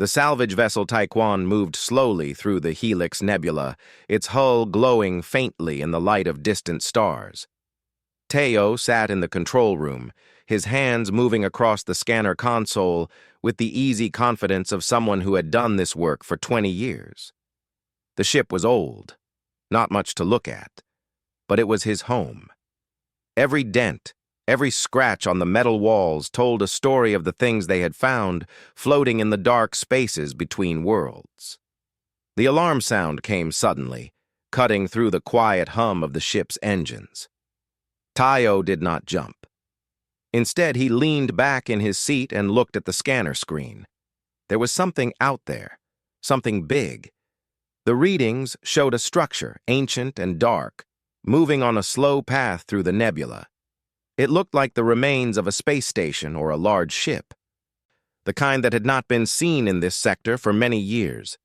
The salvage vessel Taekwon moved slowly through the Helix Nebula, its hull glowing faintly in the light of distant stars. Teo sat in the control room, his hands moving across the scanner console with the easy confidence of someone who had done this work for 20 years. The ship was old, not much to look at, but it was his home. Every dent, every scratch on the metal walls told a story of the things they had found floating in the dark spaces between worlds. The alarm sound came suddenly, cutting through the quiet hum of the ship's engines. Teo did not jump. Instead, he leaned back in his seat and looked at the scanner screen. There was something out there, something big. The readings showed a structure, ancient and dark, moving on a slow path through the nebula. It looked like the remains of a space station or a large ship, the kind that had not been seen in this sector for many years.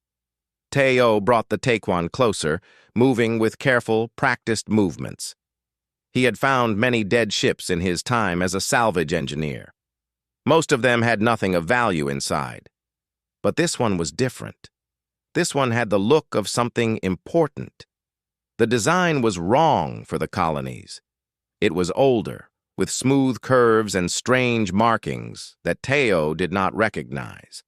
Teo brought the Taekwon closer, moving with careful, practiced movements. He had found many dead ships in his time as a salvage engineer. Most of them had nothing of value inside. But this one was different. This one had the look of something important. The design was wrong for the colonies. It was older, with smooth curves and strange markings that Teo did not recognize.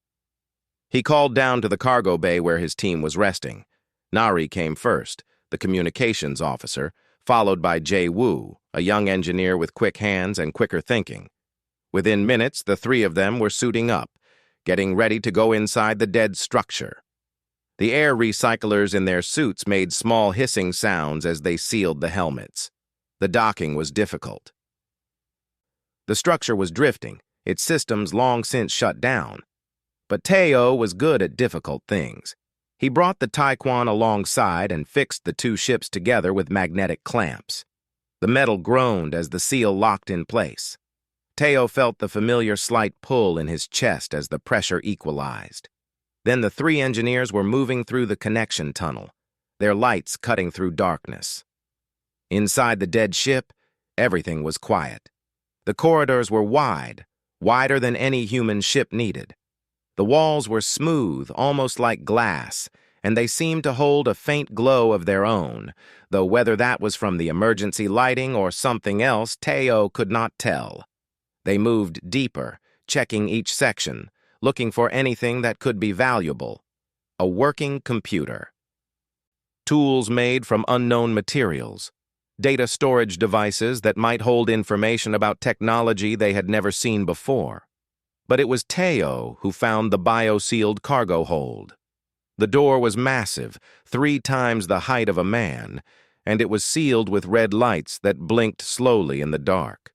He called down to the cargo bay where his team was resting. Nari came first, the communications officer, followed by Jae-woo, a young engineer with quick hands and quicker thinking. Within minutes, the three of them were suiting up, getting ready to go inside the dead structure. The air recyclers in their suits made small hissing sounds as they sealed the helmets. The docking was difficult. The structure was drifting, its systems long since shut down. But Teo was good at difficult things. He brought the Taekwon alongside and fixed the two ships together with magnetic clamps. The metal groaned as the seal locked in place. Teo felt the familiar slight pull in his chest as the pressure equalized. Then the three engineers were moving through the connection tunnel, their lights cutting through darkness. Inside the dead ship, everything was quiet. The corridors were wide, wider than any human ship needed. The walls were smooth, almost like glass, and they seemed to hold a faint glow of their own, though whether that was from the emergency lighting or something else, Teo could not tell. They moved deeper, checking each section, looking for anything that could be valuable. A working computer. Tools made from unknown materials. Data storage devices that might hold information about technology they had never seen before. But it was Teo who found the bio-sealed cargo hold. The door was massive, 3 times the height of a man, and it was sealed with red lights that blinked slowly in the dark.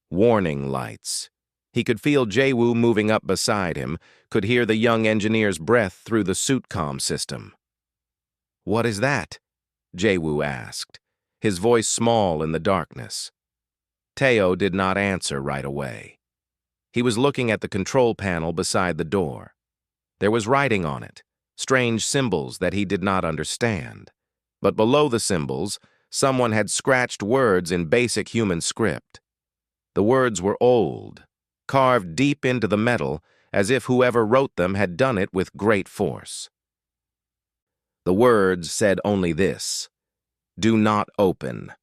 Warning lights. He could feel Jae-woo moving up beside him, could hear the young engineer's breath through the suitcom system. "What is that?" Jae-woo asked, his voice small in the darkness. Teo did not answer right away. He was looking at the control panel beside the door. There was writing on it, strange symbols that he did not understand. But below the symbols, someone had scratched words in basic human script. The words were old, carved deep into the metal, as if whoever wrote them had done it with great force. The words said only this: "Do not open.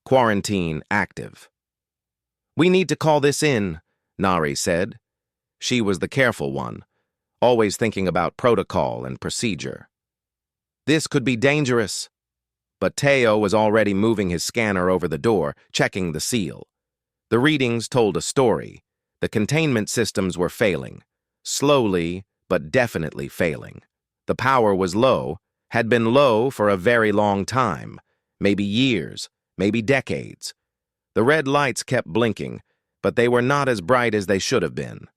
Quarantine active." "We need to call this in," Nari said. She was the careful one, always thinking about protocol and procedure. "This could be dangerous." But Teo was already moving his scanner over the door, checking the seal. The readings told a story. The containment systems were failing. Slowly, but definitely failing. The power was low, had been low for a very long time, maybe years, maybe decades. The red lights kept blinking, but they were not as bright as they should have been.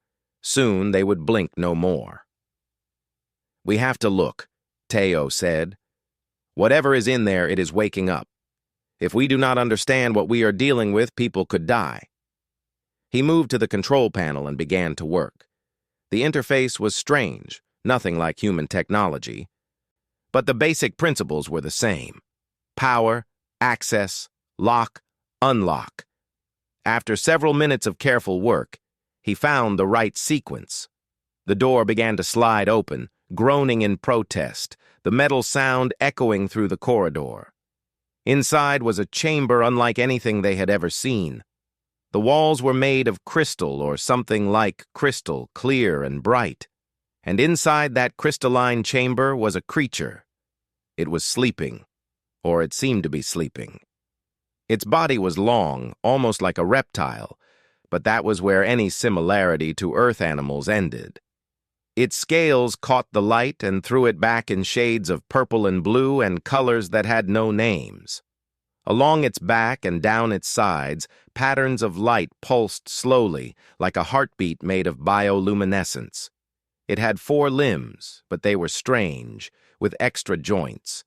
Soon they would blink no more. "We have to look," Teo said. "Whatever is in there, it is waking up. If we do not understand what we are dealing with, people could die." He moved to the control panel and began to work. The interface was strange, nothing like human technology. But the basic principles were the same. Power, access, lock, unlock. After several minutes of careful work, he found the right sequence. The door began to slide open, groaning in protest, the metal sound echoing through the corridor. Inside was a chamber unlike anything they had ever seen. The walls were made of crystal or something like crystal, clear and bright. And inside that crystalline chamber was a creature. It was sleeping, or it seemed to be sleeping. Its body was long, almost like a reptile, but that was where any similarity to earth animals ended. Its scales caught the light and threw it back in shades of purple and blue and colors that had no names. Along its back and down its sides, patterns of light pulsed slowly, like a heartbeat made of bioluminescence. It had 4 limbs, but they were strange, with extra joints,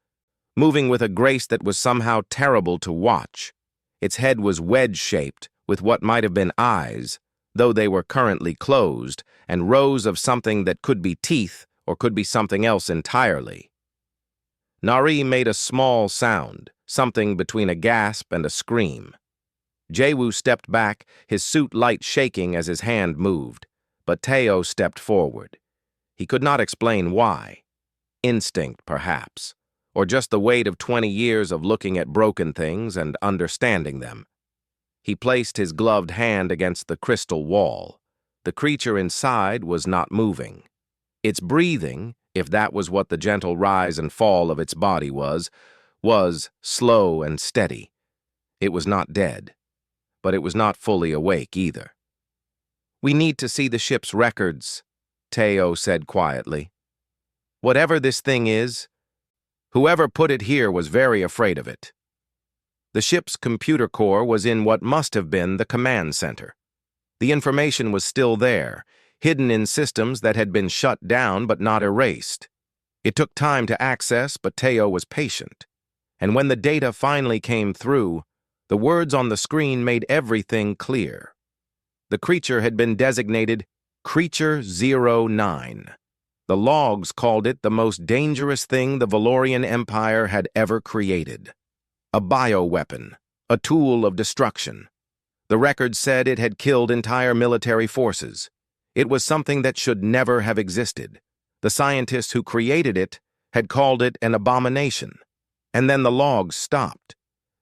moving with a grace that was somehow terrible to watch. Its head was wedge-shaped, with what might have been eyes, though they were currently closed, and rows of something that could be teeth or could be something else entirely. Nari made a small sound, something between a gasp and a scream. Jaewoo stepped back, his suit light shaking as his hand moved, but Teo stepped forward. He could not explain why. Instinct, perhaps, or just the weight of 20 years of looking at broken things and understanding them. He placed his gloved hand against the crystal wall. The creature inside was not moving. Its breathing, if that was what the gentle rise and fall of its body was slow and steady. It was not dead, but it was not fully awake either. "We need to see the ship's records," Teo said quietly. "Whatever this thing is, whoever put it here was very afraid of it." The ship's computer core was in what must have been the command center. The information was still there, hidden in systems that had been shut down but not erased. It took time to access, but Teo was patient. And when the data finally came through, the words on the screen made everything clear. The creature had been designated Creature 09. The logs called it the most dangerous thing the Valorian Empire had ever created. A bioweapon, a tool of destruction. The record said it had killed entire military forces. It was something that should never have existed. The scientists who created it had called it an abomination. And then the logs stopped.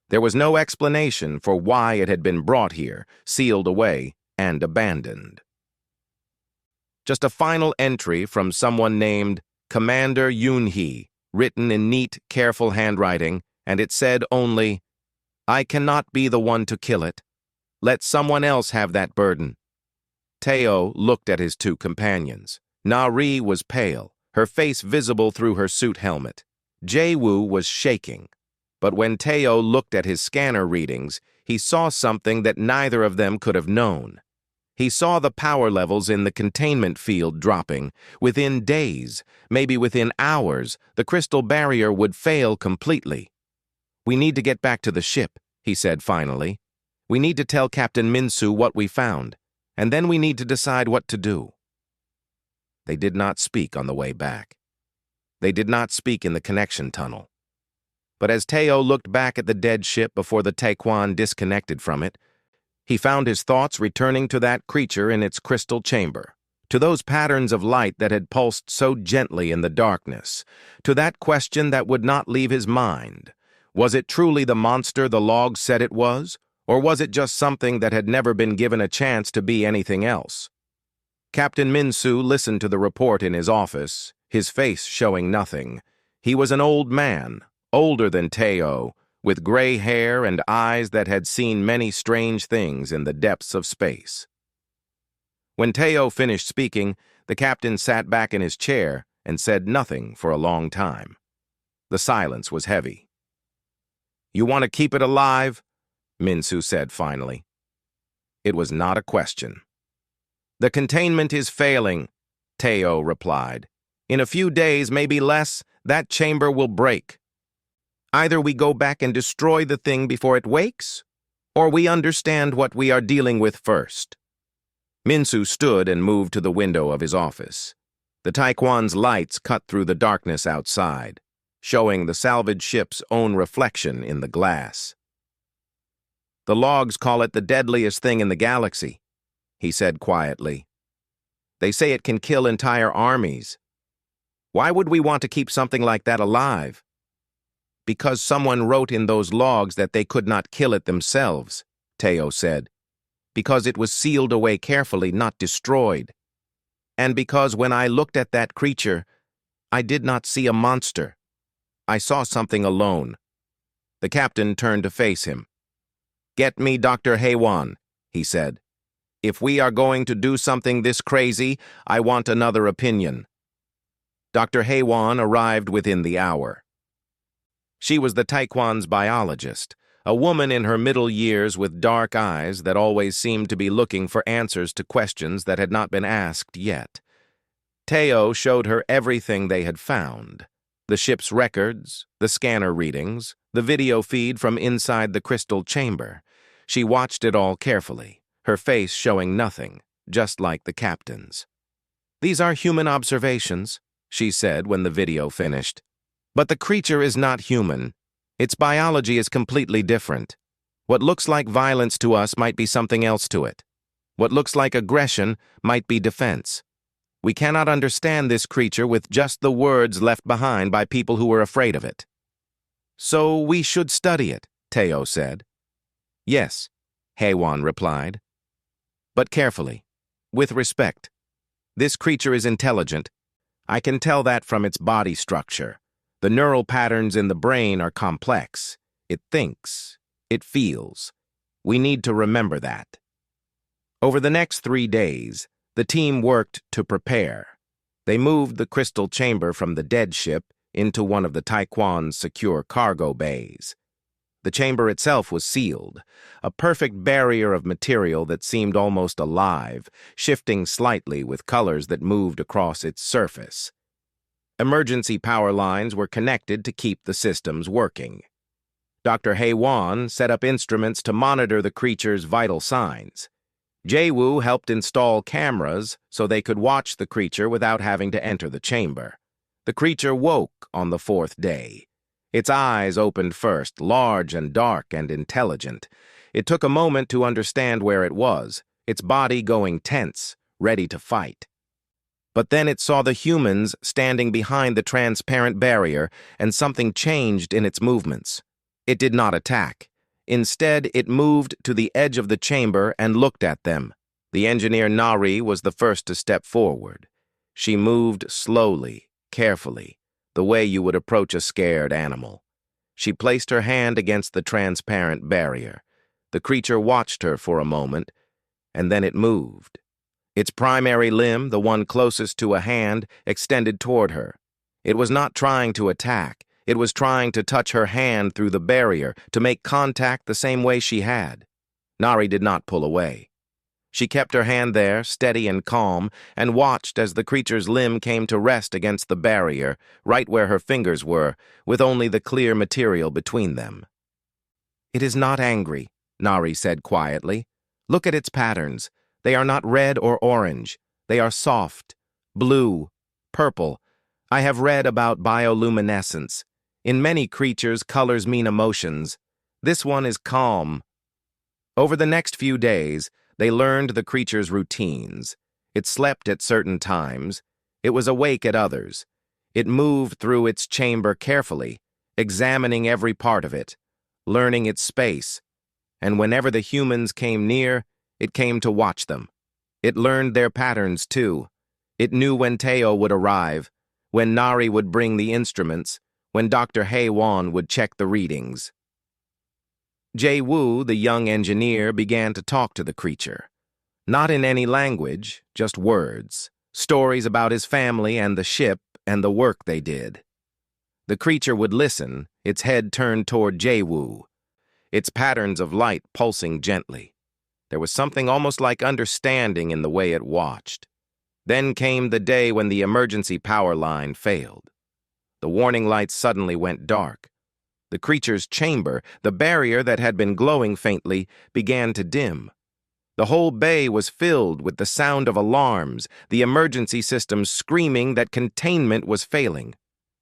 There was no explanation for why it had been brought here, sealed away, and abandoned. Just a final entry from someone named Commander Yoon-hee, written in neat, careful handwriting, and it said only, "I cannot be the one to kill it. Let someone else have that burden." Teo looked at his 2 companions. Nari was pale, her face visible through her suit helmet. Jaewoo was shaking. But when Teo looked at his scanner readings, he saw something that neither of them could have known. He saw the power levels in the containment field dropping. Within days, maybe within hours, the crystal barrier would fail completely. "We need to get back to the ship," he said finally. "We need to tell Captain Minsu what we found, and then we need to decide what to do." They did not speak on the way back. They did not speak in the connection tunnel. But as Teo looked back at the dead ship before the Taekwon disconnected from it, he found his thoughts returning to that creature in its crystal chamber, to those patterns of light that had pulsed so gently in the darkness, to that question that would not leave his mind. Was it truly the monster the logs said it was, or was it just something that had never been given a chance to be anything else? Captain Minsu listened to the report in his office, his face showing nothing. He was an old man, older than Teo, with gray hair and eyes that had seen many strange things in the depths of space. When Teo finished speaking, the captain sat back in his chair and said nothing for a long time. The silence was heavy. "You want to keep it alive?" Minsu said finally. It was not a question. "The containment is failing," Teo replied. "In a few days, maybe less, that chamber will break. Either we go back and destroy the thing before it wakes, or we understand what we are dealing with first." Minsu stood and moved to the window of his office. The Taekwon's lights cut through the darkness outside, showing the salvage ship's own reflection in the glass. "The logs call it the deadliest thing in the galaxy," he said quietly. They say it can kill entire armies. Why would we want to keep something like that alive? Because someone wrote in those logs that they could not kill it themselves, Teo said. Because it was sealed away carefully, not destroyed. And because when I looked at that creature, I did not see a monster. I saw something alone. The captain turned to face him. "Get me Dr. Haywan," he said. "If we are going to do something this crazy, I want another opinion." Dr. Haywan arrived within the hour. She was the Taekwon's biologist, a woman in her middle years with dark eyes that always seemed to be looking for answers to questions that had not been asked yet. Teo showed her everything they had found: the ship's records, the scanner readings, the video feed from inside the crystal chamber. She watched it all carefully, her face showing nothing, just like the captain's. "These are human observations," she said when the video finished. "But the creature is not human. Its biology is completely different. What looks like violence to us might be something else to it. What looks like aggression might be defense. We cannot understand this creature with just the words left behind by people who were afraid of it." "So we should study it," Teo said. "Yes," Haywan replied. "But carefully, with respect. This creature is intelligent. I can tell that from its body structure. The neural patterns in the brain are complex. It thinks. It feels. We need to remember that." Over the next 3 days, the team worked to prepare. They moved the crystal chamber from the dead ship into one of the Taekwon's secure cargo bays. The chamber itself was sealed, a perfect barrier of material that seemed almost alive, shifting slightly with colors that moved across its surface. Emergency power lines were connected to keep the systems working. Dr. Haywan set up instruments to monitor the creature's vital signs. Jae-woo helped install cameras so they could watch the creature without having to enter the chamber. The creature woke on the 4th day. Its eyes opened first, large and dark and intelligent. It took a moment to understand where it was, its body going tense, ready to fight. But then it saw the humans standing behind the transparent barrier, and something changed in its movements. It did not attack. Instead, it moved to the edge of the chamber and looked at them. The engineer Nari was the first to step forward. She moved slowly, carefully, the way you would approach a scared animal. She placed her hand against the transparent barrier. The creature watched her for a moment, and then it moved. Its primary limb, the one closest to a hand, extended toward her. It was not trying to attack. It was trying to touch her hand through the barrier, to make contact the same way she had. Nari did not pull away. She kept her hand there, steady and calm, and watched as the creature's limb came to rest against the barrier, right where her fingers were, with only the clear material between them. "It is not angry," Nari said quietly. "Look at its patterns. They are not red or orange. They are soft, blue, purple. I have read about bioluminescence. In many creatures, colors mean emotions. This one is calm." Over the next few days, they learned the creature's routines. It slept at certain times. It was awake at others. It moved through its chamber carefully, examining every part of it, learning its space. And whenever the humans came near, it came to watch them. It learned their patterns, too. It knew when Teo would arrive, when Nari would bring the instruments, when Dr. Haywan would check the readings. Jae-woo, the young engineer, began to talk to the creature. Not in any language, just words, stories about his family and the ship and the work they did. The creature would listen, its head turned toward Jae-woo, its patterns of light pulsing gently. There was something almost like understanding in the way it watched. Then came the day when the emergency power line failed. The warning lights suddenly went dark. The creature's chamber, the barrier that had been glowing faintly, began to dim. The whole bay was filled with the sound of alarms, the emergency systems screaming that containment was failing.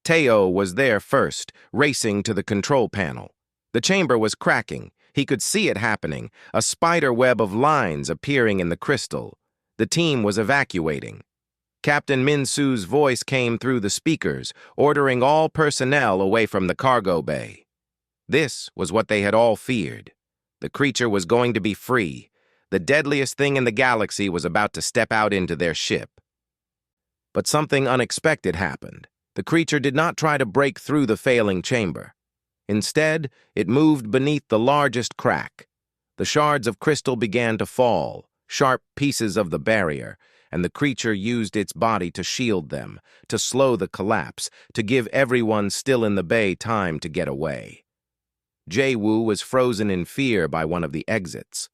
Teo was there first, racing to the control panel. The chamber was cracking. He could see it happening, a spider web of lines appearing in the crystal. The team was evacuating. Captain Minsu's voice came through the speakers, ordering all personnel away from the cargo bay. This was what they had all feared. The creature was going to be free. The deadliest thing in the galaxy was about to step out into their ship. But something unexpected happened. The creature did not try to break through the failing chamber. Instead, it moved beneath the largest crack. The shards of crystal began to fall, sharp pieces of the barrier, and the creature used its body to shield them, to slow the collapse, to give everyone still in the bay time to get away. Jae-woo was frozen in fear by one of the exits.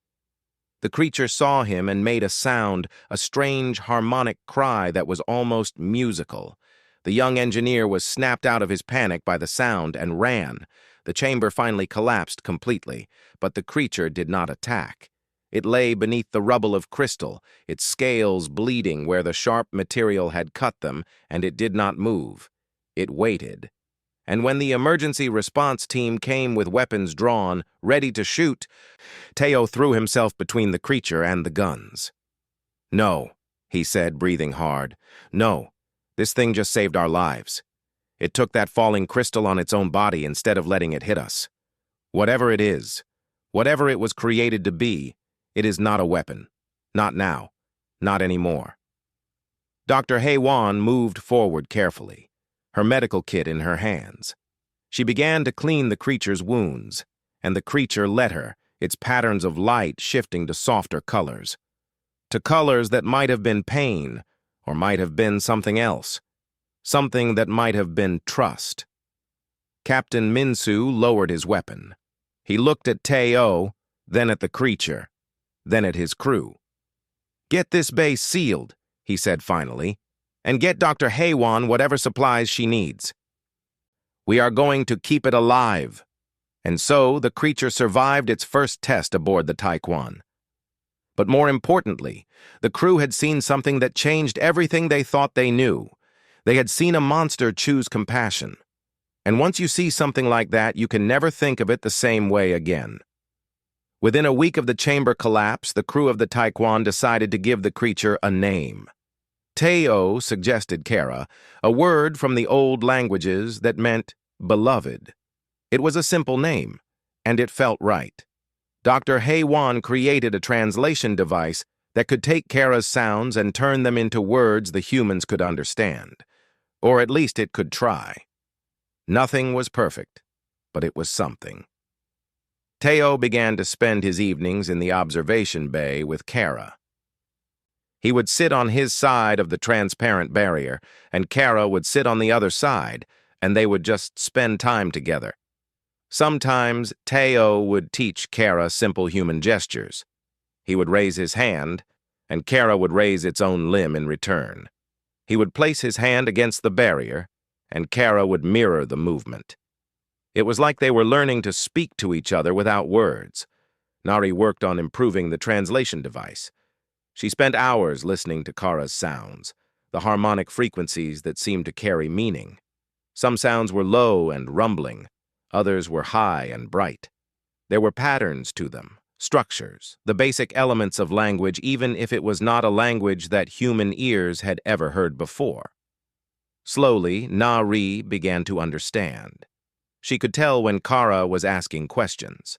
The creature saw him and made a sound, a strange harmonic cry that was almost musical. The young engineer was snapped out of his panic by the sound and ran. The chamber finally collapsed completely, but the creature did not attack. It lay beneath the rubble of crystal, its scales bleeding where the sharp material had cut them, and it did not move. It waited. And when the emergency response team came with weapons drawn, ready to shoot, Teo threw himself between the creature and the guns. "No," he said, breathing hard. "No, this thing just saved our lives. It took that falling crystal on its own body instead of letting it hit us. Whatever it is, whatever it was created to be, it is not a weapon. Not now. Not anymore." Dr. Hae-won moved forward carefully, her medical kit in her hands. She began to clean the creature's wounds, and the creature let her, its patterns of light shifting to softer colors. To colors that might have been pain, or might have been something else. Something that might have been trust. Captain Minsu lowered his weapon. He looked at Teo, then at the creature, then at his crew. "Get this base sealed," he said finally, "and get Dr. Hae-won whatever supplies she needs. We are going to keep it alive." And so the creature survived its first test aboard the Taekwon. But more importantly, the crew had seen something that changed everything they thought they knew. They had seen a monster choose compassion. And once you see something like that, you can never think of it the same way again. Within a week of the chamber collapse, the crew of the Taekwon decided to give the creature a name. Teo suggested Kara, a word from the old languages that meant beloved. It was a simple name, and it felt right. Dr. Hae-won created a translation device that could take Kara's sounds and turn them into words the humans could understand. Or at least it could try. Nothing was perfect, but it was something. Teo began to spend his evenings in the observation bay with Kara. He would sit on his side of the transparent barrier, and Kara would sit on the other side, and they would just spend time together. Sometimes Teo would teach Kara simple human gestures. He would raise his hand, and Kara would raise its own limb in return. He would place his hand against the barrier, and Kara would mirror the movement. It was like they were learning to speak to each other without words. Nari worked on improving the translation device. She spent hours listening to Kara's sounds, the harmonic frequencies that seemed to carry meaning. Some sounds were low and rumbling, others were high and bright. There were patterns to them, structures, the basic elements of language, even if it was not a language that human ears had ever heard before. Slowly, Nari began to understand. She could tell when Kara was asking questions,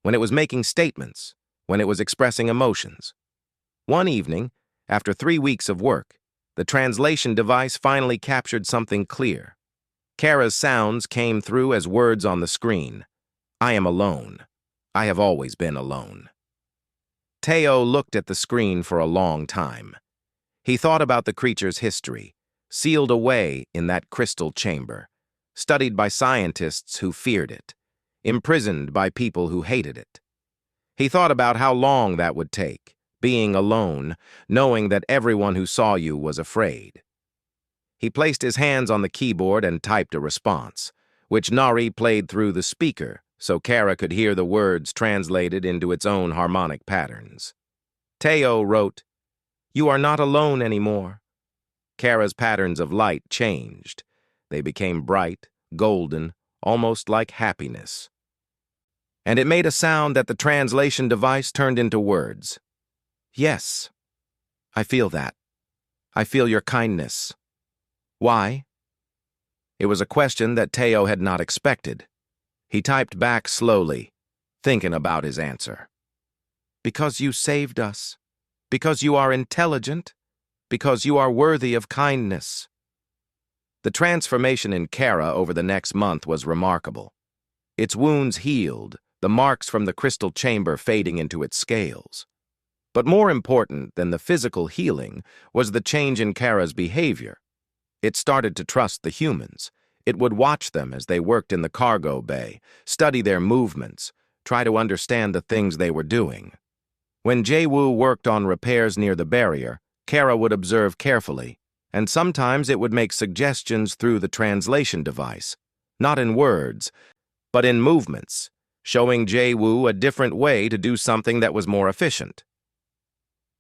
when it was making statements, when it was expressing emotions. One evening, after 3 weeks of work, the translation device finally captured something clear. Kara's sounds came through as words on the screen. "I am alone. I have always been alone." Teo looked at the screen for a long time. He thought about the creature's history, sealed away in that crystal chamber, studied by scientists who feared it, imprisoned by people who hated it. He thought about how long that would take, being alone, knowing that everyone who saw you was afraid. He placed his hands on the keyboard and typed a response, which Nari played through the speaker so Kara could hear the words translated into its own harmonic patterns. Teo wrote, "You are not alone anymore." Kara's patterns of light changed. They became bright, golden, almost like happiness. And it made a sound that the translation device turned into words. "Yes, I feel that. I feel your kindness. Why? It was a question that Teo had not expected. He typed back slowly, thinking about his answer. Because you saved us. Because you are intelligent. Because you are worthy of kindness. The transformation in Kara over the next month was remarkable. Its wounds healed, the marks from the crystal chamber fading into its scales. But more important than the physical healing was the change in Kara's behavior. It started to trust the humans. It would watch them as they worked in the cargo bay, study their movements, try to understand the things they were doing. When Jae-woo worked on repairs near the barrier, Kara would observe carefully, and sometimes it would make suggestions through the translation device, not in words, but in movements, showing Jae-woo a different way to do something that was more efficient.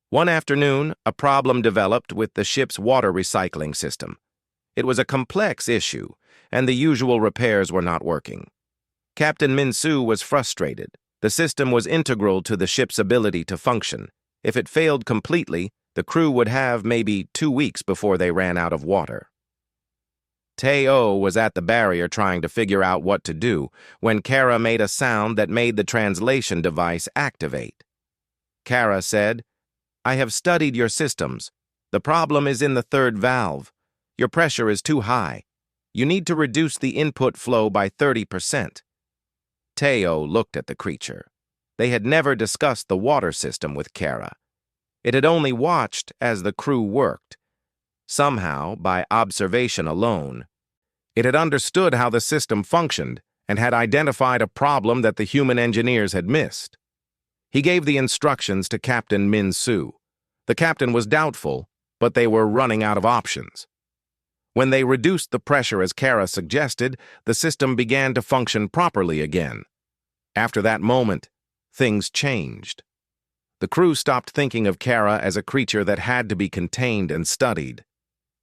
One afternoon, a problem developed with the ship's water recycling system. It was a complex issue, and the usual repairs were not working. Captain Min-soo was frustrated. The system was integral to the ship's ability to function. If it failed completely, the crew would have maybe 2 weeks before they ran out of water. Teo was at the barrier trying to figure out what to do when Kara made a sound that made the translation device activate. Kara said, I have studied your systems. The problem is in the third valve. Your pressure is too high. You need to reduce the input flow by 30%. Teo looked at the creature. They had never discussed the water system with Kara. It had only watched as the crew worked. Somehow, by observation alone, it had understood how the system functioned and had identified a problem that the human engineers had missed. He gave the instructions to Captain Min-soo. The captain was doubtful, but they were running out of options. When they reduced the pressure as Kara suggested, the system began to function properly again. After that moment, things changed. The crew stopped thinking of Kara as a creature that had to be contained and studied.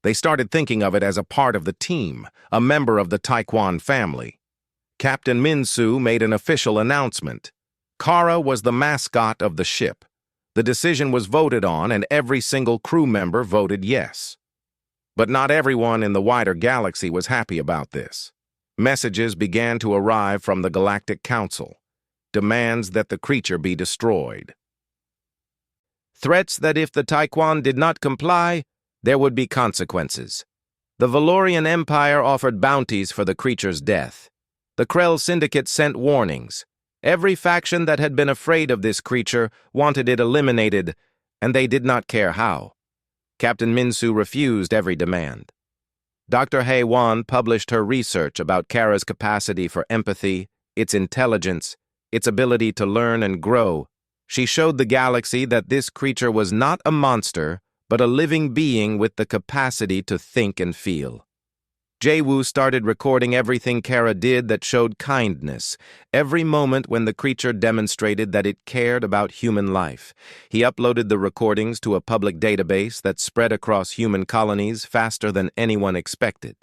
They started thinking of it as a part of the team, a member of the Taekwon family. Captain Min-soo made an official announcement. Kara was the mascot of the ship. The decision was voted on, and every single crew member voted yes. But not everyone in the wider galaxy was happy about this. Messages began to arrive from the Galactic Council. Demands that the creature be destroyed. Threats that if the Taekwon did not comply, there would be consequences. The Valorian Empire offered bounties for the creature's death. The Krell Syndicate sent warnings. Every faction that had been afraid of this creature wanted it eliminated, and they did not care how. Captain Min-soo refused every demand. Dr. Hae-won published her research about Kara's capacity for empathy, its intelligence, its ability to learn and grow. She showed the galaxy that this creature was not a monster, but a living being with the capacity to think and feel. Jae-woo started recording everything Kara did that showed kindness, every moment when the creature demonstrated that it cared about human life. He uploaded the recordings to a public database that spread across human colonies faster than anyone expected.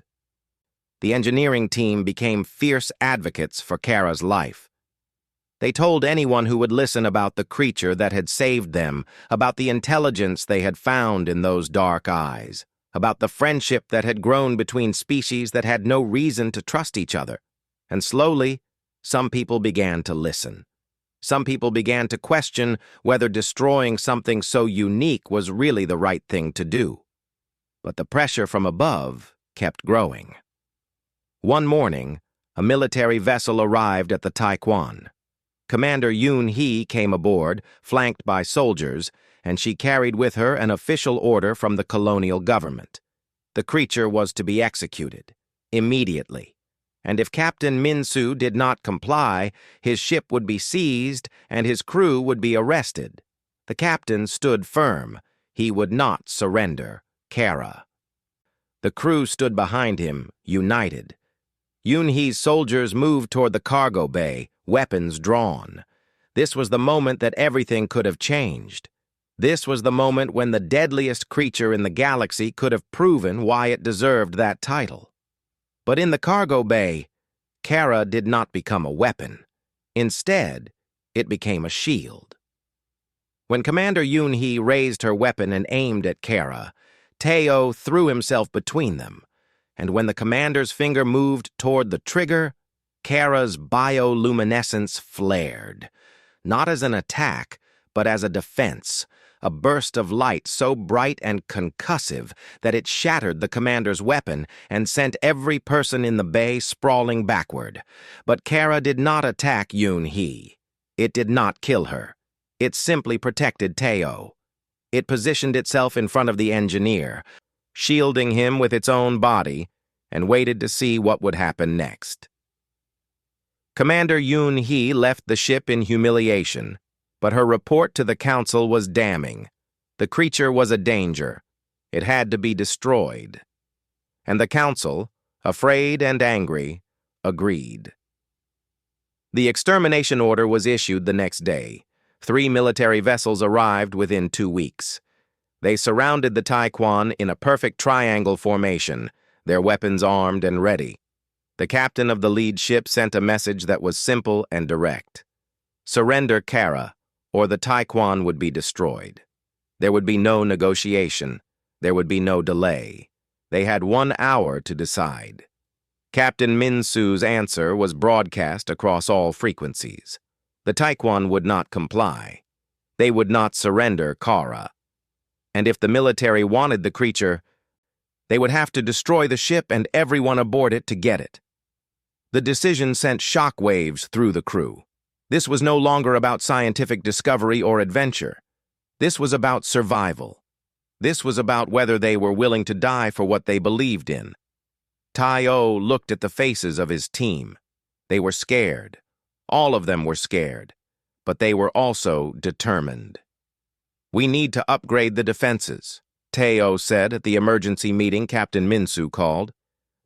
The engineering team became fierce advocates for Kara's life. They told anyone who would listen about the creature that had saved them, about the intelligence they had found in those dark eyes, about the friendship that had grown between species that had no reason to trust each other. And slowly, some people began to listen. Some people began to question whether destroying something so unique was really the right thing to do. But the pressure from above kept growing. One morning, a military vessel arrived at the Taekwon. Commander Yoon-hee came aboard, flanked by soldiers, and she carried with her an official order from the colonial government. The creature was to be executed, immediately, and if Captain Min-soo did not comply, his ship would be seized and his crew would be arrested. The captain stood firm. He would not surrender Kara. The crew stood behind him, united. Yoon-hee's soldiers moved toward the cargo bay, weapons drawn. This was the moment that everything could have changed. This was the moment when the deadliest creature in the galaxy could have proven why it deserved that title. But in the cargo bay, Kara did not become a weapon. Instead, it became a shield. When Commander Yoon-hee raised her weapon and aimed at Kara, Teo threw himself between them, and when the commander's finger moved toward the trigger, Kara's bioluminescence flared, not as an attack, but as a defense, a burst of light so bright and concussive that it shattered the commander's weapon and sent every person in the bay sprawling backward. But Kara did not attack Yoon-hee. It did not kill her. It simply protected Teo. It positioned itself in front of the engineer, shielding him with its own body, and waited to see what would happen next. Commander Yoon-hee left the ship in humiliation, but her report to the council was damning. The creature was a danger. It had to be destroyed. And the council, afraid and angry, agreed. The extermination order was issued the next day. 3 military vessels arrived within 2 weeks. They surrounded the Taekwon in a perfect triangle formation, their weapons armed and ready. The captain of the lead ship sent a message that was simple and direct. Surrender Kara, or the Taekwon would be destroyed. There would be no negotiation. There would be no delay. They had 1 hour to decide. Captain Min-soo's answer was broadcast across all frequencies. The Taekwon would not comply. They would not surrender Kara. And if the military wanted the creature, they would have to destroy the ship and everyone aboard it to get it. The decision sent shockwaves through the crew. This was no longer about scientific discovery or adventure. This was about survival. This was about whether they were willing to die for what they believed in. Tai-O looked at the faces of his team. They were scared. All of them were scared. But they were also determined. "We need to upgrade the defenses," Teo said at the emergency meeting Captain Min-soo called.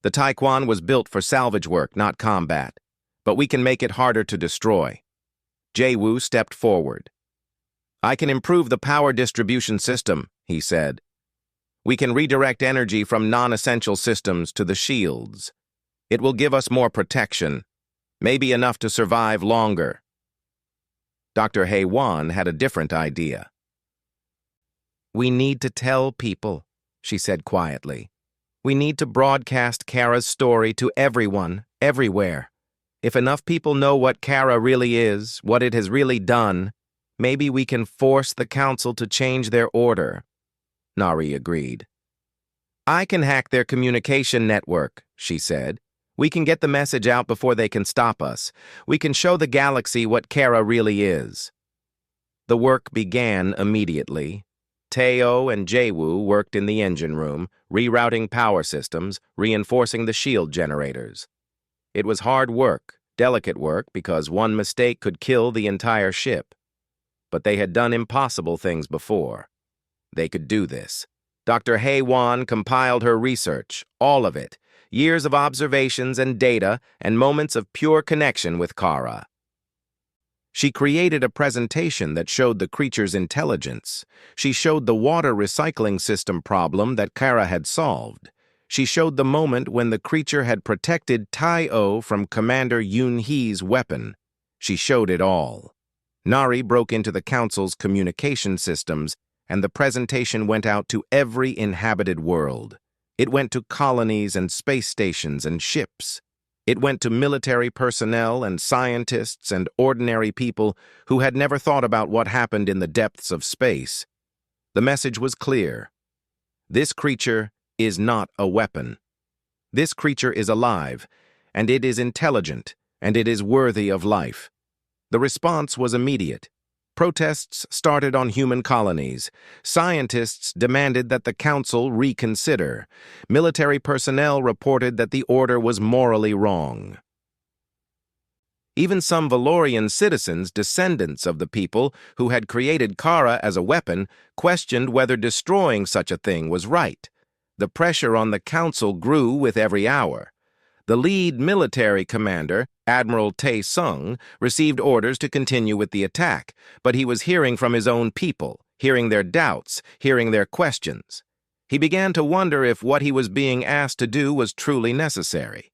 "The Taekwon was built for salvage work, not combat. But we can make it harder to destroy." Jae-woo stepped forward. "I can improve the power distribution system," he said. "We can redirect energy from non-essential systems to the shields. It will give us more protection, maybe enough to survive longer." Dr. Hae-won had a different idea. "We need to tell people," she said quietly. "We need to broadcast Kara's story to everyone, everywhere. If enough people know what Kara really is, what it has really done, maybe we can force the council to change their order." Nari agreed. "I can hack their communication network," she said. "We can get the message out before they can stop us. We can show the galaxy what Kara really is." The work began immediately. Teo and Jae-woo worked in the engine room, rerouting power systems, reinforcing the shield generators. It was hard work, delicate work, because one mistake could kill the entire ship. But they had done impossible things before. They could do this. Dr. Hae-won compiled her research, all of it, years of observations and data, and moments of pure connection with Kara. She created a presentation that showed the creature's intelligence. She showed the water recycling system problem that Kara had solved. She showed the moment when the creature had protected Tai-O from Commander Yoon-hee's weapon. She showed it all. Nari broke into the council's communication systems, and the presentation went out to every inhabited world. It went to colonies and space stations and ships. It went to military personnel and scientists and ordinary people who had never thought about what happened in the depths of space. The message was clear. This creature is not a weapon. This creature is alive, and it is intelligent, and it is worthy of life. The response was immediate. Protests started on human colonies. Scientists demanded that the council reconsider. Military personnel reported that the order was morally wrong. Even some Valorian citizens, descendants of the people who had created Kara as a weapon, questioned whether destroying such a thing was right. The pressure on the council grew with every hour. The lead military commander, Admiral Tae-sung, received orders to continue with the attack, but he was hearing from his own people, hearing their doubts, hearing their questions. He began to wonder if what he was being asked to do was truly necessary.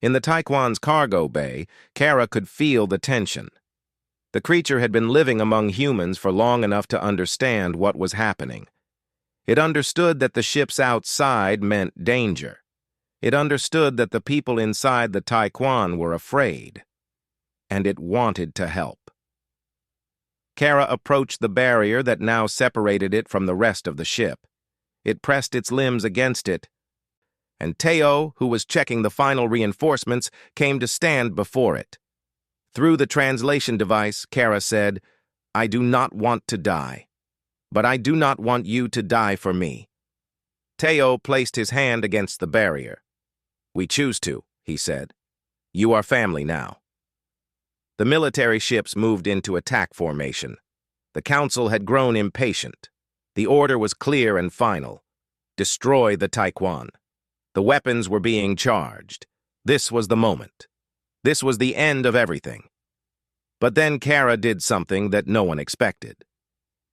In the Taekwon's cargo bay, Kara could feel the tension. The creature had been living among humans for long enough to understand what was happening. It understood that the ships outside meant danger. It understood that the people inside the Taekwon were afraid. And it wanted to help. Kara approached the barrier that now separated it from the rest of the ship. It pressed its limbs against it, and Teo, who was checking the final reinforcements, came to stand before it. Through the translation device, Kara said, "I do not want to die, but I do not want you to die for me." Teo placed his hand against the barrier. "We choose to," he said. "You are family now." The military ships moved into attack formation. The council had grown impatient. The order was clear and final. Destroy the Taekwon. The weapons were being charged. This was the moment. This was the end of everything. But then Kara did something that no one expected.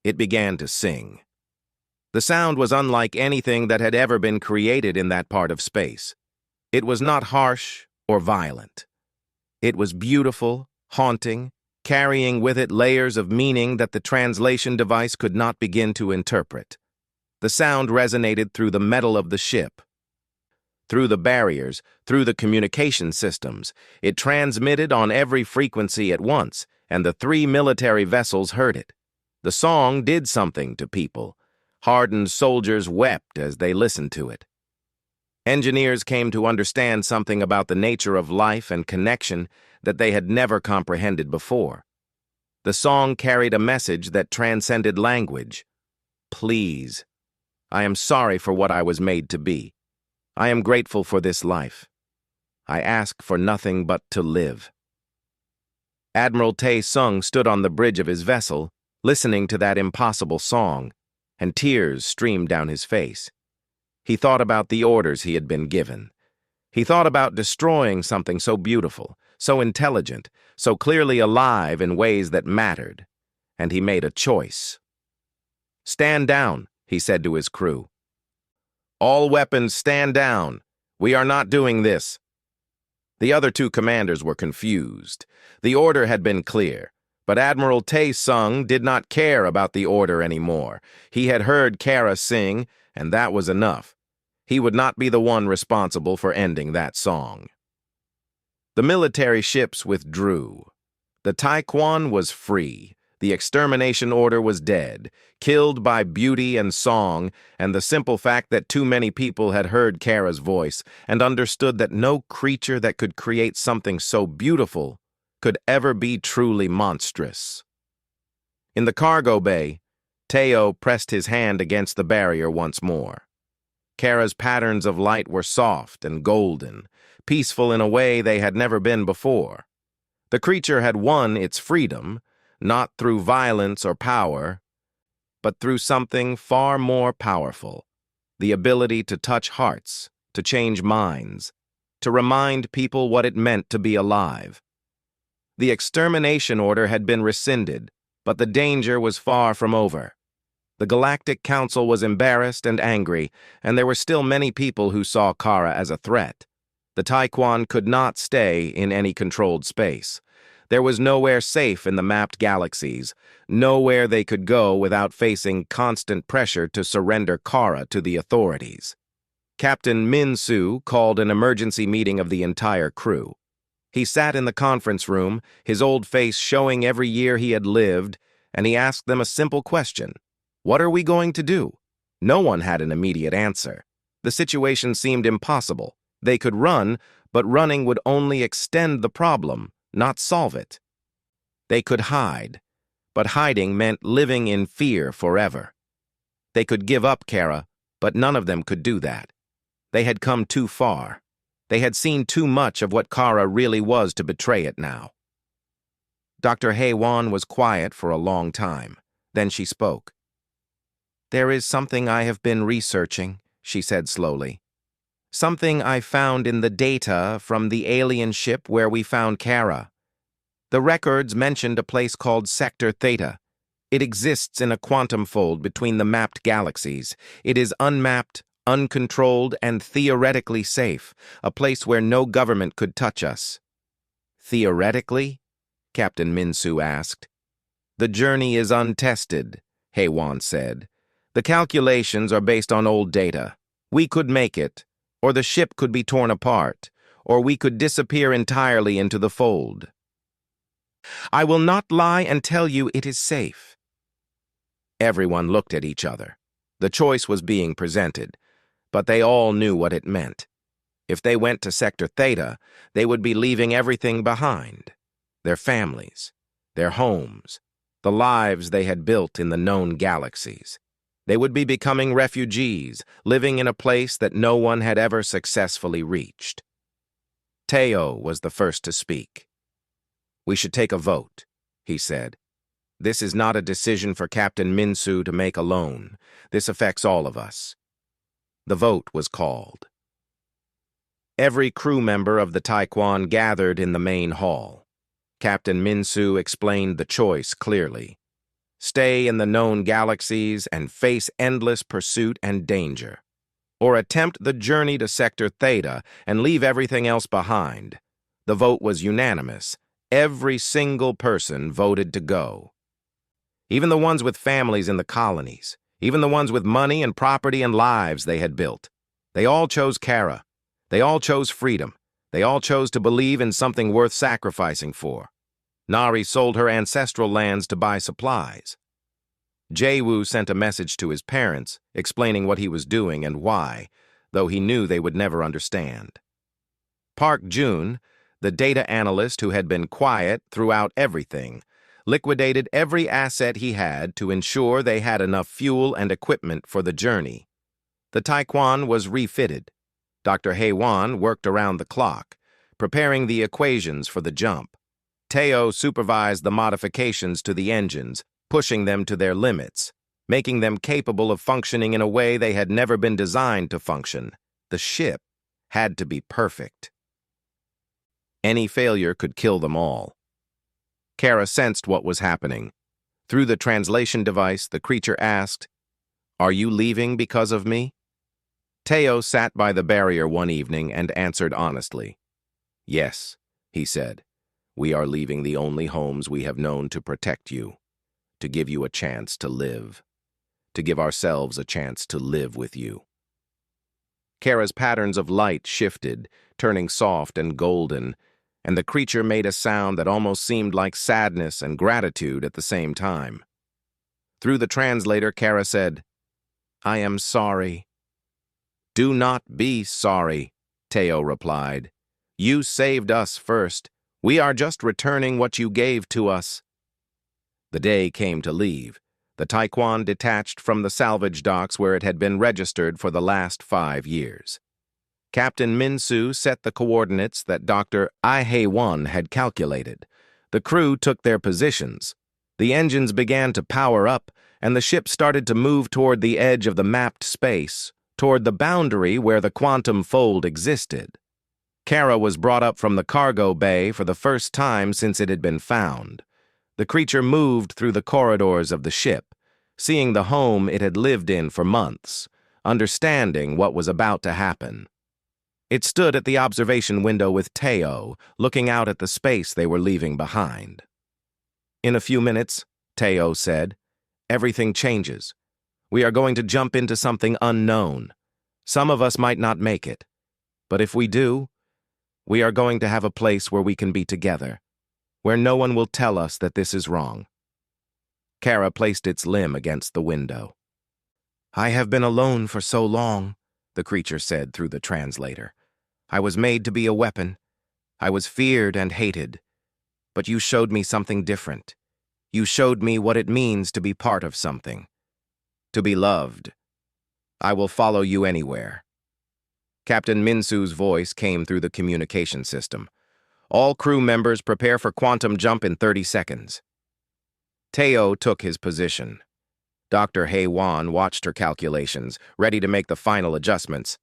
It began to sing. The sound was unlike anything that had ever been created in that part of space. It was not harsh or violent. It was beautiful, haunting, carrying with it layers of meaning that the translation device could not begin to interpret. The sound resonated through the metal of the ship, through the barriers, through the communication systems. It transmitted on every frequency at once, and the 3 military vessels heard it. The song did something to people. Hardened soldiers wept as they listened to it. Engineers came to understand something about the nature of life and connection that they had never comprehended before. The song carried a message that transcended language. Please, I am sorry for what I was made to be. I am grateful for this life. I ask for nothing but to live. Admiral Tae-sung stood on the bridge of his vessel, listening to that impossible song, and tears streamed down his face. He thought about the orders he had been given. He thought about destroying something so beautiful, so intelligent, so clearly alive in ways that mattered. And he made a choice. "Stand down," he said to his crew. "All weapons stand down. We are not doing this." The other 2 commanders were confused. The order had been clear, but Admiral Tae-sung did not care about the order anymore. He had heard Kara sing, and that was enough. He would not be the one responsible for ending that song. The military ships withdrew. The Taekwon was free. The extermination order was dead, killed by beauty and song, and the simple fact that too many people had heard Kara's voice and understood that no creature that could create something so beautiful could ever be truly monstrous. In the cargo bay, Teo pressed his hand against the barrier once more. Kara's patterns of light were soft and golden, peaceful in a way they had never been before. The creature had won its freedom, not through violence or power, but through something far more powerful, the ability to touch hearts, to change minds, to remind people what it meant to be alive. The extermination order had been rescinded, but the danger was far from over. The Galactic Council was embarrassed and angry, and there were still many people who saw Kara as a threat. The Taekwon could not stay in any controlled space. There was nowhere safe in the mapped galaxies, nowhere they could go without facing constant pressure to surrender Kara to the authorities. Captain Min-soo called an emergency meeting of the entire crew. He sat in the conference room, his old face showing every year he had lived, and he asked them a simple question. What are we going to do? No one had an immediate answer. The situation seemed impossible. They could run, but running would only extend the problem, not solve it. They could hide, but hiding meant living in fear forever. They could give up Kara, but none of them could do that. They had come too far. They had seen too much of what Kara really was to betray it now. Dr. Hae-won was quiet for a long time. Then she spoke. "There is something I have been researching," she said slowly. "Something I found in the data from the alien ship where we found Kara. The records mentioned a place called Sector Theta. It exists in a quantum fold between the mapped galaxies. It is unmapped, uncontrolled, and theoretically safe, a place where no government could touch us." "Theoretically?" Captain Min-soo asked. "The journey is untested," Hae-won said. The calculations are based on old data. We could make it, or the ship could be torn apart, or we could disappear entirely into the fold. I will not lie and tell you it is safe. Everyone looked at each other. The choice was being presented, but they all knew what it meant. If they went to Sector Theta, they would be leaving everything behind. Their families, their homes, the lives they had built in the known galaxies. They would be becoming refugees, living in a place that no one had ever successfully reached. Teo was the first to speak. "We should take a vote," he said. "This is not a decision for Captain Minsu to make alone. This affects all of us." The vote was called. Every crew member of the Taekwon gathered in the main hall. Captain Minsu explained the choice clearly. Stay in the known galaxies and face endless pursuit and danger, or attempt the journey to Sector Theta and leave everything else behind. The vote was unanimous. Every single person voted to go. Even the ones with families in the colonies, even the ones with money and property and lives they had built. They all chose Kara. They all chose freedom. They all chose to believe in something worth sacrificing for. Nari sold her ancestral lands to buy supplies. Jae-woo sent a message to his parents, explaining what he was doing and why, though he knew they would never understand. Park Jun, the data analyst who had been quiet throughout everything, liquidated every asset he had to ensure they had enough fuel and equipment for the journey. The Taekwon was refitted. Dr. Haewon worked around the clock, preparing the equations for the jump. Teo supervised the modifications to the engines, pushing them to their limits, making them capable of functioning in a way they had never been designed to function. The ship had to be perfect. Any failure could kill them all. Kara sensed what was happening. Through the translation device, the creature asked, "Are you leaving because of me?" Teo sat by the barrier one evening and answered honestly. "Yes," he said. "We are leaving the only homes we have known to protect you, to give you a chance to live, to give ourselves a chance to live with you." Kara's patterns of light shifted, turning soft and golden, and the creature made a sound that almost seemed like sadness and gratitude at the same time. Through the translator, Kara said, "I am sorry." "Do not be sorry," Teo replied. "You saved us first. We are just returning what you gave to us." The day came to leave. The Taekwon detached from the salvage docks where it had been registered for the last 5 years. Captain Minsu set the coordinates that Dr. Haewon had calculated. The crew took their positions. The engines began to power up, and the ship started to move toward the edge of the mapped space, toward the boundary where the quantum fold existed. Kara was brought up from the cargo bay for the first time since it had been found. The creature moved through the corridors of the ship, seeing the home it had lived in for months, understanding what was about to happen. It stood at the observation window with Teo, looking out at the space they were leaving behind. "In a few minutes," Teo said, "everything changes. We are going to jump into something unknown. Some of us might not make it. But if we do, we are going to have a place where we can be together, where no one will tell us that this is wrong." Kara placed its limb against the window. "I have been alone for so long," the creature said through the translator. "I was made to be a weapon. I was feared and hated. But you showed me something different. You showed me what it means to be part of something. To be loved. I will follow you anywhere." Captain Minsu's voice came through the communication system. "All crew members prepare for quantum jump in 30 seconds. Teo took his position. Dr. Haewon watched her calculations, ready to make the final adjustments.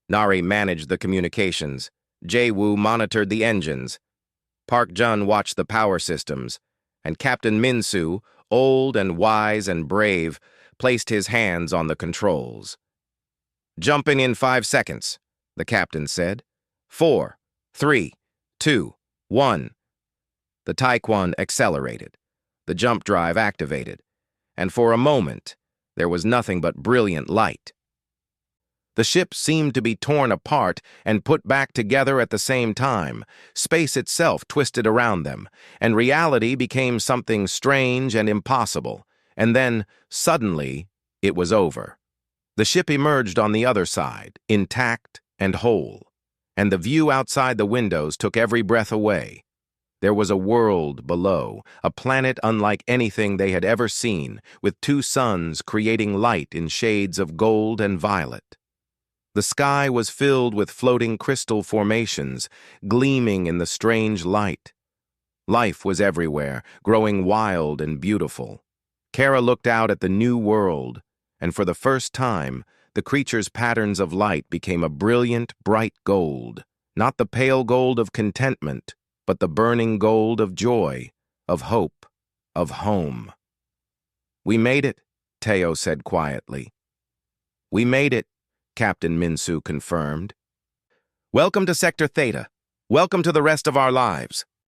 Nari managed the communications. Jae-woo monitored the engines. Park Jun watched the power systems. And Captain Minsu, old and wise and brave, placed his hands on the controls. "Jumping in 5 seconds," the captain said. 4, 3, 2, 1. The Taekwon accelerated. The jump drive activated. And for a moment, There was nothing but brilliant light. The ship seemed to be torn apart and put back together at the same time. Space itself twisted around them, and reality became something strange and impossible. And then, suddenly, it was over. The ship emerged on the other side, intact and whole, and the view outside the windows took every breath away. There was a world below, a planet unlike anything they had ever seen, with two suns creating light in shades of gold and violet. The sky was filled with floating crystal formations, gleaming in the strange light. Life was everywhere, growing wild and beautiful. Kara looked out at the new world, and for the first time, the creature's patterns of light became a brilliant, bright gold, not the pale gold of contentment, but the burning gold of joy, of hope, of home. "We made it," Teo said quietly. "We made it," Captain Minsu confirmed. "Welcome to Sector Theta. Welcome to the rest of our lives."